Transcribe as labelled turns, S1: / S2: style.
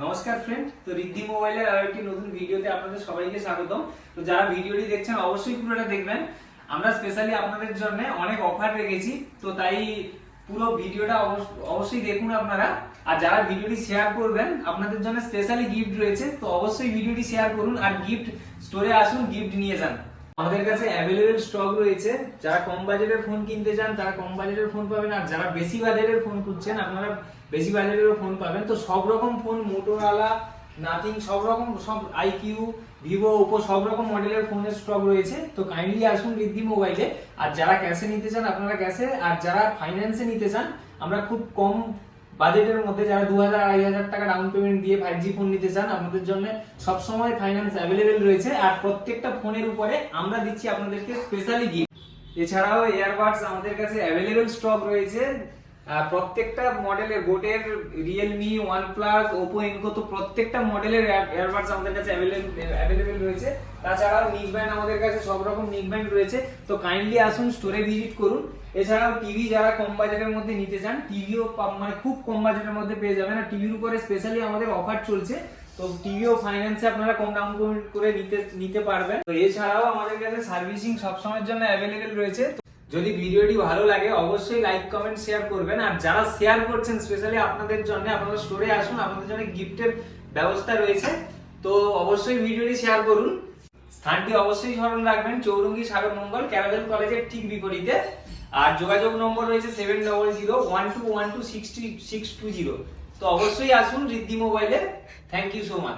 S1: নমস্কার ফ্রেন্ড, তো রিদ্ধি মোবাইলের আরো একটি নতুন ভিডিওতে আপনাদের সবাইকে স্বাগতম। তো যারা ভিডিওটি দেখছেন অবশ্যই পুরোটা দেখবেন। আমরা স্পেশালি আপনাদের জন্য অনেক অফার রেখেছি, তো তাই পুরো ভিডিওটা অবশ্যই দেখুন আপনারা। আর যারা ভিডিওটি শেয়ার করবেন আপনাদের জন্য স্পেশালি গিফট রয়েছে, তো অবশ্যই ভিডিওটি শেয়ার করুন আর গিফট স্টোরে আসুন, গিফট নিয়ে যান। আমাদের কাছে অ্যাভেলেবেল স্টক রয়েছে। যারা কম বাজেটের ফোন কিনতে চান তারা কম বাজেটের ফোন পাবেন, আর যারা বেশি বাজেটের ফোন খুঁজছেন আপনারা বেশি বাজেটেরও ফোন পাবেন। তো সব রকম ফোন, মোটোরোলা, নাথিং, সব রকম, সব আইকিউ, ভিভো, ওপো সব রকম মডেলের ফোনের স্টক রয়েছে। তো কাইন্ডলি আসুন রিদ্ধি মোবাইলে। আর যারা ক্যাশে নিতে চান আপনারা ক্যাশে, আর যারা ফাইন্যান্সে নিতে চান আমরা খুব কম বাজেটের মধ্যে, যারা 2000-2500 টাকা ডাউন পেমেন্ট দিয়ে 5G ফোন নিতে চান আপনাদের জন্য সবসময় ফাইন্যান্স অ্যাভেলেবেল রয়েছে। আর প্রত্যেকটা ফোনের উপরে আমরা দিচ্ছি আপনাদেরকে স্পেশালি গিফট। এছাড়াও এয়ারবাডস আমাদের কাছে অ্যাভেলেবেল স্টক রয়েছে। প্রত্যেকটা মডেলের, বোটের, রিয়েলমি, ওয়ানপ্লাস, ওপো, এনকো, তো প্রত্যেকটা মডেলের এয়ারবাডস আমাদের কাছে অ্যাভেলেবেল রয়েছে। তাছাড়াও নিক ব্যান্ড আমাদের কাছে সব রকম নিক ব্যান্ড রয়েছে। তো কাইন্ডলি আসুন, স্টোরে ভিজিট করুন। এছাড়াও টিভি যারা কম বাজেটের মধ্যে নিতে চান, টিভিও মানে খুব কম বাজেটের মধ্যে পেয়ে যাবেন। আর টিভির উপরে স্পেশালি আমাদের অফার চলছে, তো টিভিও ফাইন্যান্সে আপনারা কম ডাউন পেমেন্ট করে নিতে পারবেন। তো এছাড়াও আমাদের কাছে সার্ভিসিং সবসময়ের জন্য অ্যাভেলেবেল রয়েছে। যদি ভিডিওটি ভালো লাগে অবশ্যই লাইক, কমেন্ট, শেয়ার করবেন। আর যারা শেয়ার করছেন স্পেশালি আপনাদের জন্য, আপনারা স্টোরে আসুন, আপনাদের জন্য গিফটের ব্যবস্থা রয়েছে। তো অবশ্যই ভিডিওটি শেয়ার করুন। স্থানটি অবশ্যই স্মরণ রাখবেন, চৌরঙ্গি সাগর মঙ্গল ক্যারাভেল কলেজের ঠিক বিপরীতে। আর যোগাযোগ নম্বর রয়েছে 7001212620। তো অবশ্যই আসুন রিদ্ধি মোবাইলে। Thank you so much.